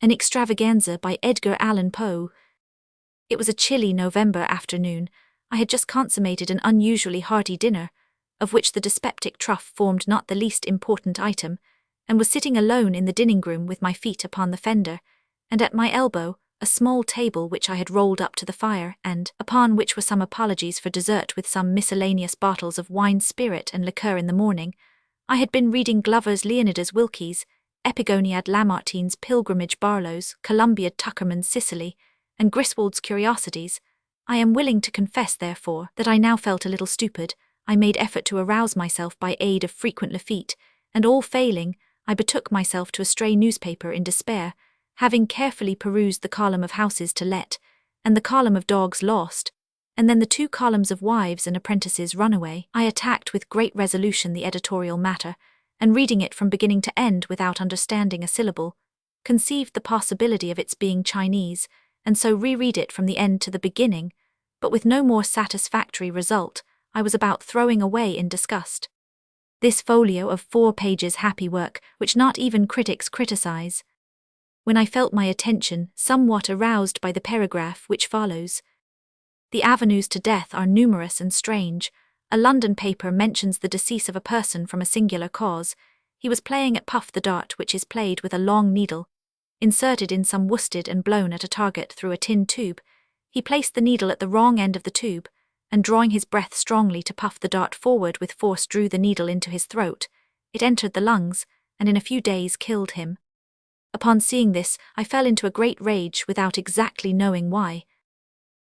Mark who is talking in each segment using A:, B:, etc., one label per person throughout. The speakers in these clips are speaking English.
A: An Extravaganza by Edgar Allan Poe. It was a chilly November afternoon. I had just consummated an unusually hearty dinner, of which the dyspeptic truff formed not the least important item, and was sitting alone in the dining-room with my feet upon the fender, and at my elbow a small table which I had rolled up to the fire, and upon which were some apologies for dessert with some miscellaneous bottles of wine, spirit, and liqueur in the morning. I had been reading Glover's Leonidas Wilkie's, Epigoniad Lamartine's Pilgrimage Barlow's, Columbiad Tuckerman's Sicily, and Griswold's Curiosities. I am willing to confess, therefore, that I now felt a little stupid. I made effort to arouse myself by aid of frequent Lafitte, and all failing, I betook myself to a stray newspaper in despair. Having carefully perused the column of houses to let, and the column of dogs lost, and then the 2 columns of wives and apprentices runaway, I attacked with great resolution the editorial matter, and reading it from beginning to end without understanding a syllable, conceived the possibility of its being Chinese, and so reread it from the end to the beginning, but with no more satisfactory result. I was about throwing away in disgust this folio of 4 pages happy work, which not even critics criticize, when I felt my attention somewhat aroused by the paragraph which follows. The avenues to death are numerous and strange. A London paper mentions the decease of a person from a singular cause. He was playing at puff the dart, which is played with a long needle, inserted in some worsted and blown at a target through a tin tube. He placed the needle at the wrong end of the tube, and drawing his breath strongly to puff the dart forward with force, drew the needle into his throat. It entered the lungs, and in a few days killed him. Upon seeing this, I fell into a great rage without exactly knowing why.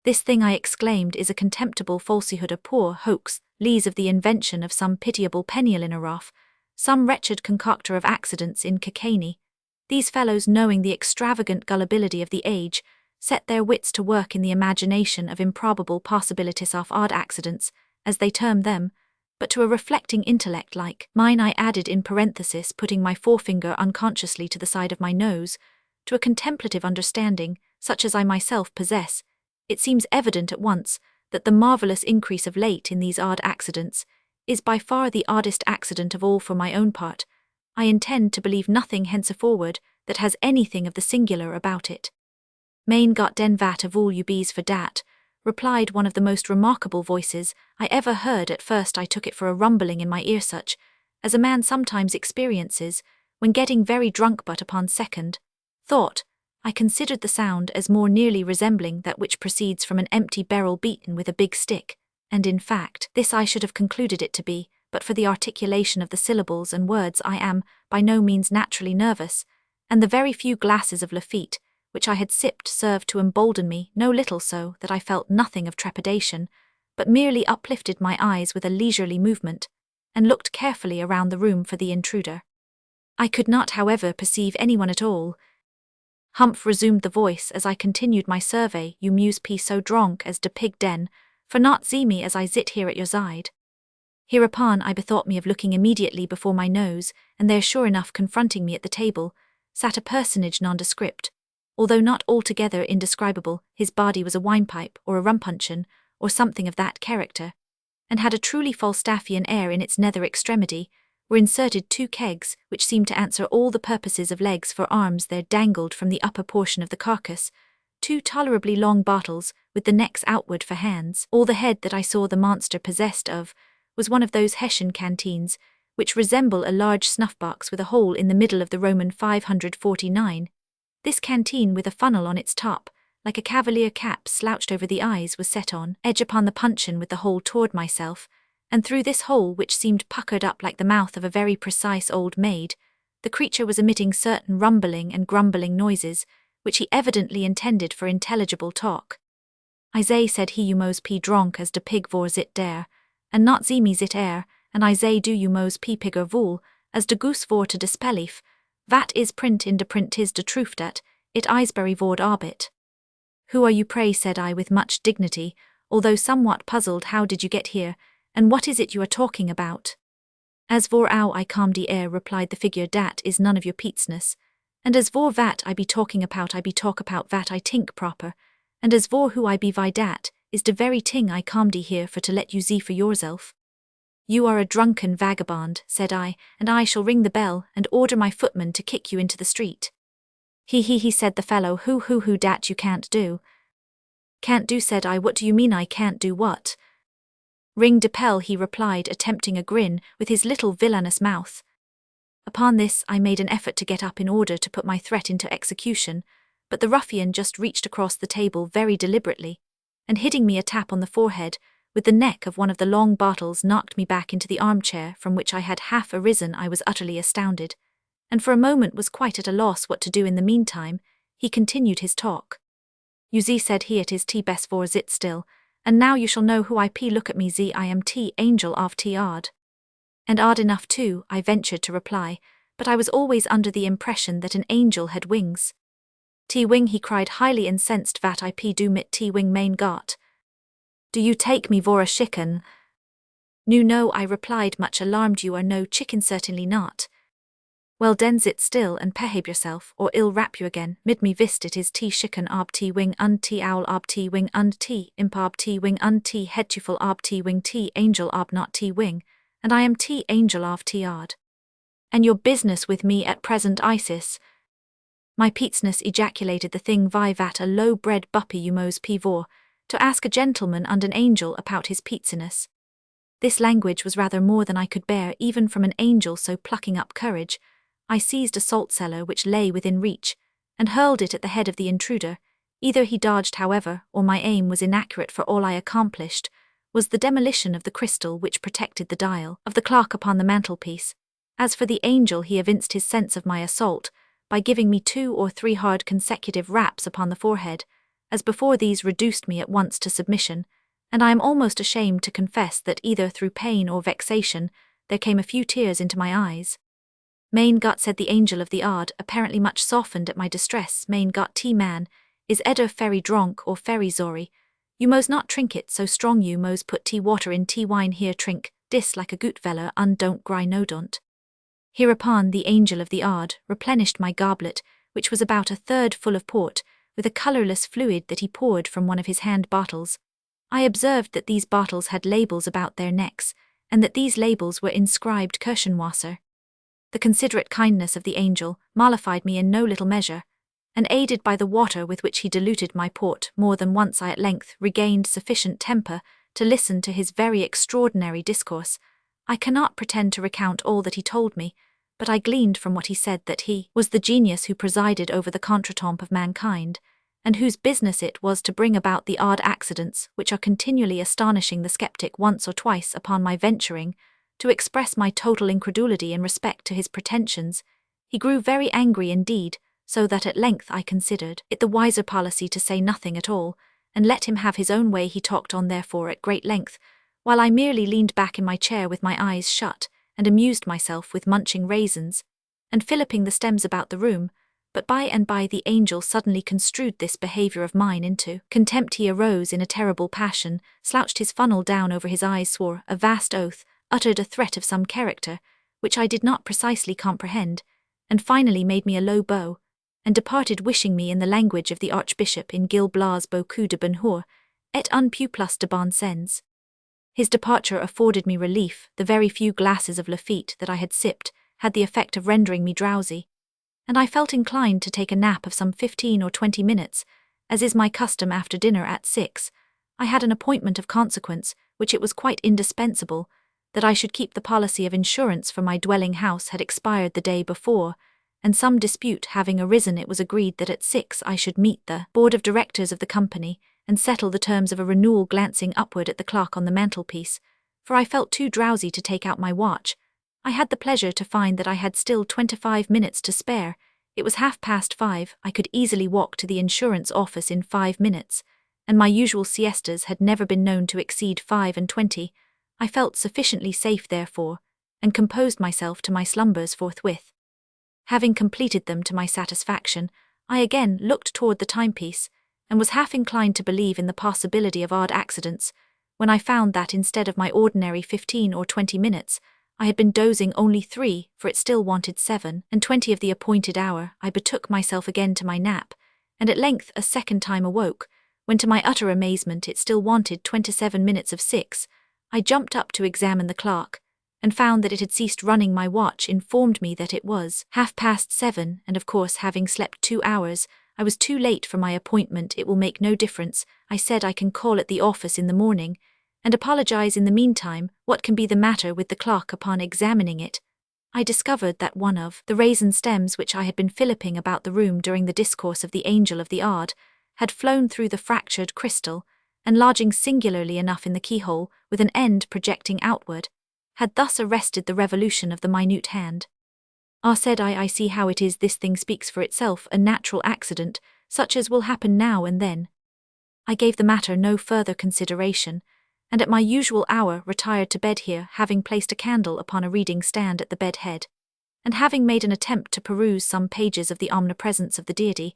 A: This thing, I exclaimed, is a contemptible falsehood, a poor hoax, lees of the invention of some pitiable Penniolinaroff, some wretched concoctor of accidents in Cockaigne. These fellows, knowing the extravagant gullibility of the age, set their wits to work in the imagination of improbable possibilities of odd accidents, as they term them, but to a reflecting intellect like mine I added in parenthesis, putting my forefinger unconsciously to the side of my nose, to a contemplative understanding, such as I myself possess. It seems evident at once that the marvellous increase of late in these odd accidents is by far the oddest accident of all. For my own part, I intend to believe nothing henceforward that has anything of the singular about it. Main got den vat of all you bees for dat, replied one of the most remarkable voices I ever heard. At first I took it for a rumbling in my ear, such as a man sometimes experiences when getting very drunk, but upon second thought I considered the sound as more nearly resembling that which proceeds from an empty barrel beaten with a big stick, and in fact this I should have concluded it to be, but for the articulation of the syllables and words. I am by no means naturally nervous, and the very few glasses of Lafitte which I had sipped served to embolden me no little, so that I felt nothing of trepidation, but merely uplifted my eyes with a leisurely movement, and looked carefully around the room for the intruder. I could not, however, perceive anyone at all. Humph, resumed the voice as I continued my survey, you muse be so dronk as de pig den, for not see me as I zit here at your side. Hereupon I bethought me of looking immediately before my nose, and there, sure enough, confronting me at the table, sat a personage nondescript, although not altogether indescribable. His body was a winepipe or a rumpuncheon, or something of that character, and had a truly Falstaffian air. In its nether extremity were inserted 2 kegs, which seemed to answer all the purposes of legs for arms. There dangled from the upper portion of the carcass 2 tolerably long bottles, with the necks outward for hands. All the head that I saw the monster possessed of was one of those Hessian canteens, which resemble a large snuff-box with a hole in the middle of the Roman 549. This canteen, with a funnel on its top, like a cavalier cap slouched over the eyes, was set on edge upon the puncheon with the hole toward myself, and through this hole, which seemed puckered up like the mouth of a very precise old maid, the creature was emitting certain rumbling and grumbling noises, which he evidently intended for intelligible talk. I say, said he, you mos p dronk as de pig vor zit dare, and not ze me zit air, and I say do you mos p pigger vool, as de goose vor to de spellief, vat is print in de print is de truth dat, it Isbury vord arbit. Who are you, pray, said I with much dignity, although somewhat puzzled. How did you get here, and what is it you are talking about? As vor ow I calm de air, replied the figure, dat is none of your peatsness, and as vor vat I be talking about, I be talk about vat I tink proper, and as vor who I be vi dat, is de very ting I calm de here for to let you see for yourself. You are a drunken vagabond, said I, and I shall ring the bell and order my footman to kick you into the street. He said the fellow, who dat you can't do. Can't do, said I, what do you mean I can't do what? Ring de bell, he replied, attempting a grin with his little villainous mouth. Upon this I made an effort to get up in order to put my threat into execution, but the ruffian just reached across the table very deliberately, and hitting me a tap on the forehead with the neck of one of the long bottles knocked me back into the armchair from which I had half arisen. I was utterly astounded, and for a moment was quite at a loss what to do. In the meantime, he continued his talk. You z, said he, it is t best for zit still, and now you shall know who I p. Look at me z, I am t angel of t odd. And odd enough too, I ventured to reply, but I was always under the impression that an angel had wings. T wing, he cried, highly incensed, vat I p do mit t wing main got. Do you take me for a chicken? No, I replied, much alarmed. You are no chicken, certainly not. Well den, sit still and behave yourself, or I'll rap you again. Mid me vist, it is t chicken ob t wing und t owl ob t wing und t imp ob t wing und t headful ob t wing t angel ob not t wing, and I am t angel of t odd. And your business with me at present, Isis? My peatsness, ejaculated the thing, vivat a low-bred buppy you mos pivor, to ask a gentleman and an angel about his peatsiness. This language was rather more than I could bear even from an angel, so plucking up courage, I seized a salt cellar which lay within reach, and hurled it at the head of the intruder. Either he dodged, however, or my aim was inaccurate, for all I accomplished was the demolition of the crystal which protected the dial of the clock upon the mantelpiece. As for the angel, he evinced his sense of my assault by giving me 2 or 3 hard consecutive raps upon the forehead. As before, these reduced me at once to submission, and I am almost ashamed to confess that either through pain or vexation there came a few tears into my eyes. Main got, said the angel of the odd, apparently much softened at my distress. Main got t man, is Edgar very dronk or very sorry? You mos not trink it so strong, you mos put tea water in tea wine here, trink, dis like a goot veller und don't gry no don't. Hereupon the angel of the odd replenished my goblet, which was about 1/3 full of port, with a colourless fluid that he poured from one of his hand bottles. I observed that these bottles had labels about their necks, and that these labels were inscribed Kirchenwasser. The considerate kindness of the angel mollified me in no little measure, and aided by the water with which he diluted my port more than once, I at length regained sufficient temper to listen to his very extraordinary discourse. I cannot pretend to recount all that he told me, but I gleaned from what he said that he was the genius who presided over the contretemps of mankind, and whose business it was to bring about the odd accidents which are continually astonishing the skeptic. Once or twice, upon my venturing to express my total incredulity in respect to his pretensions, he grew very angry indeed, so that at length I considered it the wiser policy to say nothing at all, and let him have his own way. He talked on therefore at great length, while I merely leaned back in my chair with my eyes shut, and amused myself with munching raisins, and filliping the stems about the room. But by and by the angel suddenly construed this behaviour of mine into contempt. He arose in a terrible passion, slouched his funnel down over his eyes, swore a vast oath, uttered a threat of some character, which I did not precisely comprehend, and finally made me a low bow, and departed, wishing me, in the language of the Archbishop in Gil Blas beaucoup de bonheur, et un peu plus de bon sens. His departure afforded me relief. The very few glasses of Lafitte that I had sipped had the effect of rendering me drowsy, and I felt inclined to take a nap of some 15 or 20 minutes, as is my custom after dinner at 6. I had an appointment of consequence, which it was quite indispensable that I should keep. The policy of insurance for my dwelling house had expired the day before, and some dispute having arisen, it was agreed that at 6 I should meet the board of directors of the company and settle the terms of a renewal. Glancing upward at the clock on the mantelpiece, for I felt too drowsy to take out my watch, I had the pleasure to find that I had still 25 minutes to spare. It was 5:30. I could easily walk to the insurance office in 5 minutes, and my usual siestas had never been known to exceed 25. I felt sufficiently safe therefore, and composed myself to my slumbers forthwith. Having completed them to my satisfaction, I again looked toward the timepiece, and was half inclined to believe in the possibility of odd accidents, when I found that instead of my ordinary 15 or 20 minutes, I had been dozing only 3, for it still wanted 7:20 of the appointed hour. I betook myself again to my nap, and at length a second time awoke, when to my utter amazement it still wanted 27 minutes of 6. I jumped up to examine the clock, and found that it had ceased running. My watch informed me that it was 7:30, and of course, having slept 2 hours, I was too late for my appointment. It will make no difference, I said. I can call at the office in the morning, and apologize in the meantime. What can be the matter with the clock? Upon examining it, I discovered that one of the raisin stems which I had been filliping about the room during the discourse of the Angel of the Odd had flown through the fractured crystal, and lodging singularly enough in the keyhole, with an end projecting outward, had thus arrested the revolution of the minute hand. Ah, said I see how it is. This thing speaks for itself, a natural accident, such as will happen now and then. I gave the matter no further consideration, and at my usual hour retired to bed here, having placed a candle upon a reading stand at the bed head, and having made an attempt to peruse some pages of the Omnipresence of the Deity,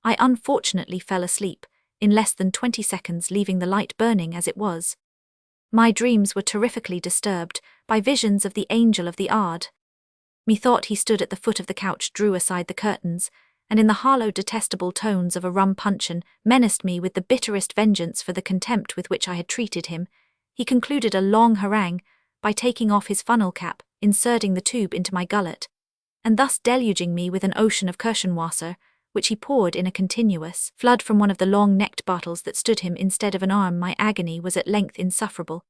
A: I unfortunately fell asleep, in less than 20 seconds, leaving the light burning as it was. My dreams were terrifically disturbed by visions of the Angel of the Odd. Methought he stood at the foot of the couch, drew aside the curtains, and in the hollow, detestable tones of a rum puncheon menaced me with the bitterest vengeance for the contempt with which I had treated him. He concluded a long harangue by taking off his funnel cap, inserting the tube into my gullet, and thus deluging me with an ocean of Kirschenwasser, which he poured in a continuous flood from one of the long-necked bottles that stood him instead of an arm. My agony was at length insufferable,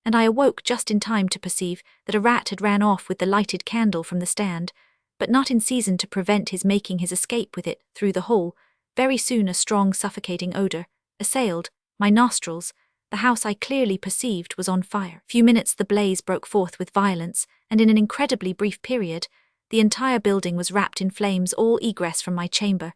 A: and I awoke just in time to perceive that a rat had ran off with the lighted candle from the stand, but not in season to prevent his making his escape with it through the hole. Very soon a strong suffocating odour assailed my nostrils. The house, I clearly perceived, was on fire. Few minutes the blaze broke forth with violence, and in an incredibly brief period, the entire building was wrapped in flames. All egress from my chamber,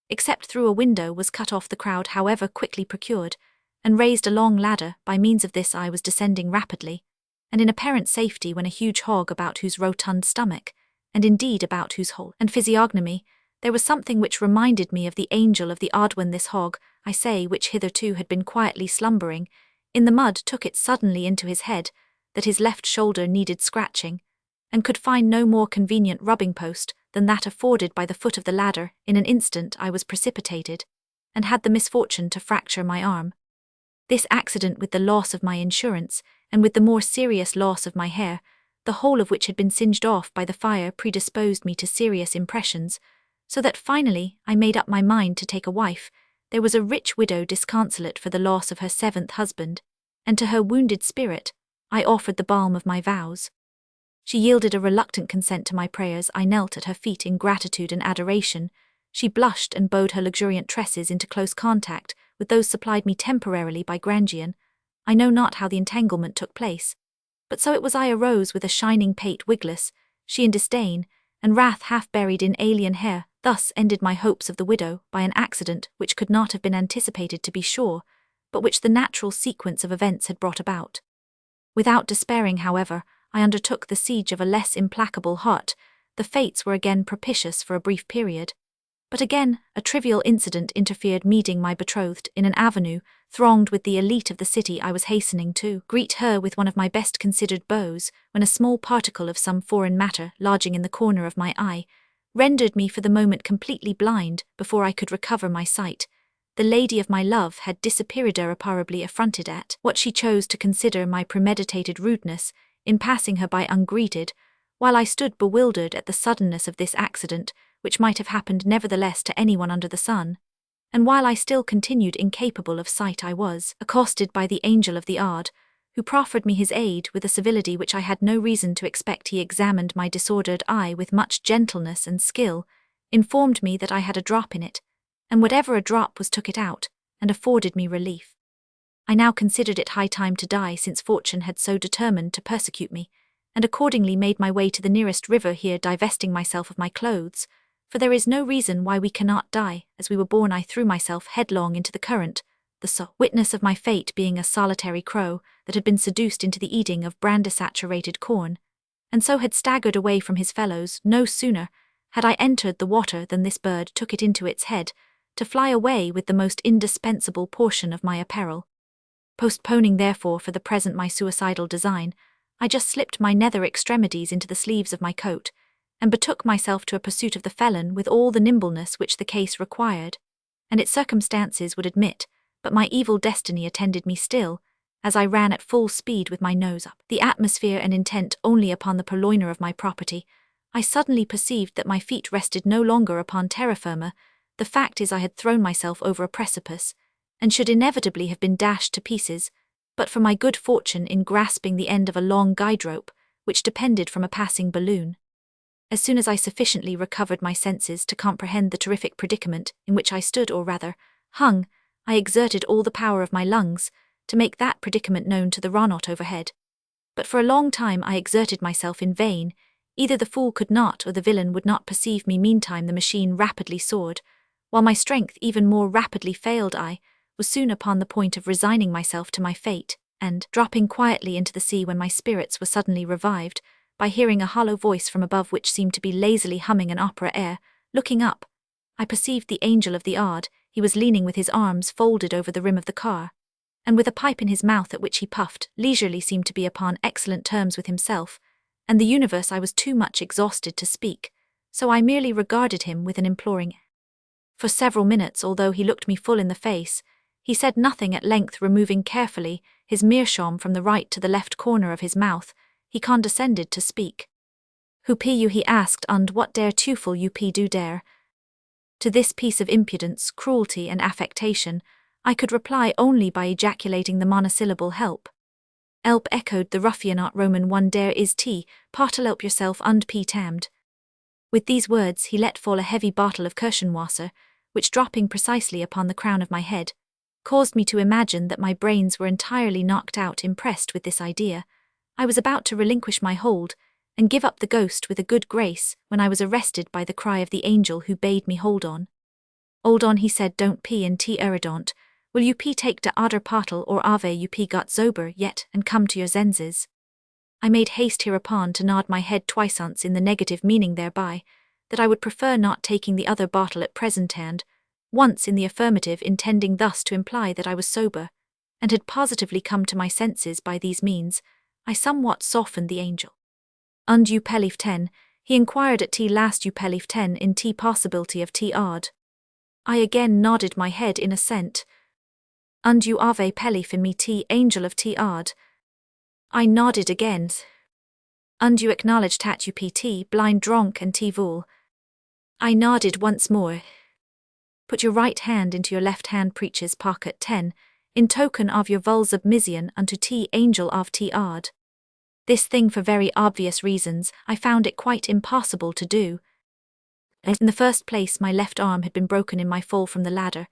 A: except through a window, was cut off. The crowd, however, quickly procured and raised a long ladder. By means of this I was descending rapidly, and in apparent safety, when a huge hog, about whose rotund stomach, and indeed about whose whole and physiognomy, there was something which reminded me of the Angel of the Odd, when this hog, I say, which hitherto had been quietly slumbering in the mud, took it suddenly into his head that his left shoulder needed scratching, and could find no more convenient rubbing post than that afforded by the foot of the ladder. In an instant I was precipitated, and had the misfortune to fracture my arm. This accident, with the loss of my insurance, and with the more serious loss of my hair, the whole of which had been singed off by the fire, predisposed me to serious impressions, so that finally I made up my mind to take a wife. There was a rich widow disconsolate for the loss of her 7th husband, and to her wounded spirit I offered the balm of my vows. She yielded a reluctant consent to my prayers. I knelt at her feet in gratitude and adoration. She blushed and bowed her luxuriant tresses into close contact with those supplied me temporarily by Grandian. I know not how the entanglement took place, but so it was. I arose with a shining pate wigless, she in disdain, and wrath half buried in alien hair. Thus ended my hopes of the widow, by an accident which could not have been anticipated, to be sure, but which the natural sequence of events had brought about. Without despairing, however, I undertook the siege of a less implacable heart. The fates were again propitious for a brief period, but again a trivial incident interfered. Meeting my betrothed in an avenue thronged with the elite of the city, I was hastening to greet her with one of my best considered bows, when a small particle of some foreign matter, lodging in the corner of my eye, rendered me for the moment completely blind. Before I could recover my sight, the lady of my love had disappeared, irreparably affronted at what she chose to consider my premeditated rudeness in passing her by ungreeted, while I stood bewildered at the suddenness of this accident, which might have happened nevertheless to anyone under the sun. And while I still continued incapable of sight, I was accosted by the Angel of the Odd, who proffered me his aid with a civility which I had no reason to expect. He examined my disordered eye with much gentleness and skill, informed me that I had a drop in it, and whatever a drop was took it out, and afforded me relief. I now considered it high time to die, since fortune had so determined to persecute me, and accordingly made my way to the nearest river, here divesting myself of my clothes, for there is no reason why we cannot die as we were born. I threw myself headlong into the current, the sole witness of my fate being a solitary crow that had been seduced into the eating of brandy-saturated corn, and so had staggered away from his fellows. No sooner had I entered the water than this bird took it into its head to fly away with the most indispensable portion of my apparel. Postponing therefore for the present my suicidal design, I just slipped my nether extremities into the sleeves of my coat, and betook myself to a pursuit of the felon with all the nimbleness which the case required, and its circumstances would admit. But my evil destiny attended me still, as I ran at full speed with my nose up, the atmosphere and intent only upon the purloiner of my property, I suddenly perceived that my feet rested no longer upon terra firma. The fact is I had thrown myself over a precipice, and should inevitably have been dashed to pieces, but for my good fortune in grasping the end of a long guide rope, which depended from a passing balloon. As soon as I sufficiently recovered my senses to comprehend the terrific predicament in which I stood, or rather, hung, I exerted all the power of my lungs to make that predicament known to the ronot overhead. But for a long time I exerted myself in vain. Either the fool could not or the villain would not perceive me. Meantime the machine rapidly soared, while my strength even more rapidly failed. I was soon upon the point of resigning myself to my fate, and, dropping quietly into the sea when my spirits were suddenly revived, by hearing a hollow voice from above which seemed to be lazily humming an opera air, looking up, I perceived the angel of the odd. He was leaning with his arms folded over the rim of the car, and with a pipe in his mouth at which he puffed leisurely, seemed to be upon excellent terms with himself and the universe. I was too much exhausted to speak, so I merely regarded him with an imploring air. For several minutes, although he looked me full in the face, he said nothing. At length, removing carefully his meerschaum from the right to the left corner of his mouth, he condescended to speak. "Who be you?" he asked, "and what dare tufel you do dare?" To this piece of impudence, cruelty, and affectation, I could reply only by ejaculating the monosyllable "help." "Help," echoed the ruffianot. Roman 1 dare is t, partel help yourself und p tammed. With these words he let fall a heavy bottle of Kirschenwasser, which, dropping precisely upon the crown of my head, caused me to imagine that my brains were entirely knocked out. Impressed with this idea, I was about to relinquish my hold and give up the ghost with a good grace, when I was arrested by the cry of the angel, who bade me hold on. "Hold on," he said, "don't p and t eridont. Will you p take de oder pottle, or ave you p got sober yet and come to your senses?" I made haste hereupon to nod my head twice in the negative, meaning thereby that I would prefer not taking the other bottle at present, and once in the affirmative, intending thus to imply that I was sober and had positively come to my senses by these means, I somewhat softened the angel. "Und you pelif 10, he inquired at t last you pelif 10 in t possibility of t odd." I again nodded my head in assent. "Und you ave pelif in me t angel of t odd." I nodded again. "Und you acknowledge tat you pt blind dronk and t vool." I nodded once more. "Put your right hand into your left hand preacher's pocket 10, in token of your vul submission unto t angel of t odd." This thing, for very obvious reasons, I found it quite impossible to do. In the first place, my left arm had been broken in my fall from the ladder,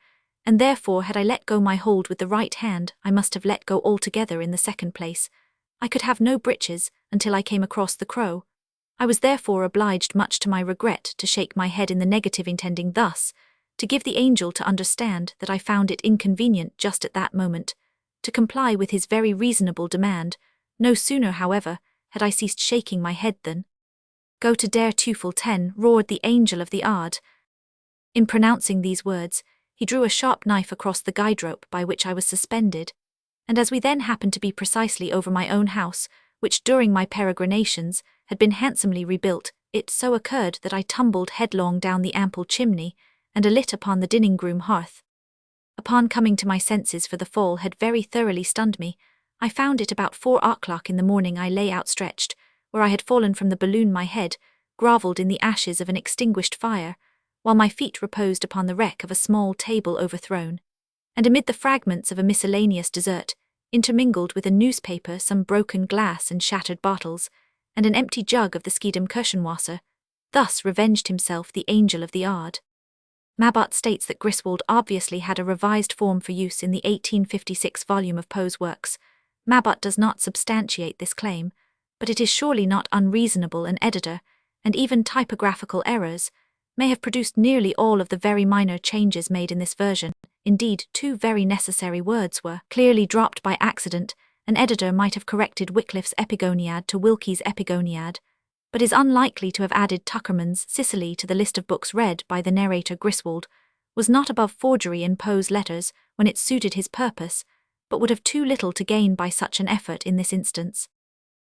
A: and therefore, had I let go my hold with the right hand, I must have let go altogether. In the second place, I could have no breeches until I came across the crow. I was therefore obliged, much to my regret, to shake my head in the negative, intending thus to give the angel to understand that I found it inconvenient just at that moment to comply with his very reasonable demand. No sooner, however, had I ceased shaking my head than "Go to der Teufel 10, roared the angel of the odd. In pronouncing these words, he drew a sharp knife across the guide rope by which I was suspended, and as we then happened to be precisely over my own house, which during my peregrinations had been handsomely rebuilt, it so occurred that I tumbled headlong down the ample chimney and alit upon the dining-room hearth. Upon coming to my senses, for the fall had very thoroughly stunned me, I found it about 4 o'clock in the morning. I lay outstretched, where I had fallen from the balloon, my head grovelled in the ashes of an extinguished fire, while my feet reposed upon the wreck of a small table overthrown, and amid the fragments of a miscellaneous dessert, intermingled with a newspaper, some broken glass and shattered bottles, and an empty jug of the Schiedam Kirschenwasser, thus revenged himself the angel of the odd. Mabot states that Griswold obviously had a revised form for use in the 1856 volume of Poe's works. Mabot does not substantiate this claim, but it is surely not unreasonable an editor, and even typographical errors, may have produced nearly all of the very minor changes made in this version. Indeed, 2 very necessary words were clearly dropped by accident. An editor might have corrected Wycliffe's epigoniad to Wilkie's epigoniad, but is unlikely to have added Tuckerman's Sicily to the list of books read by the narrator. Griswold was not above forgery in Poe's letters when it suited his purpose, but would have too little to gain by such an effort in this instance.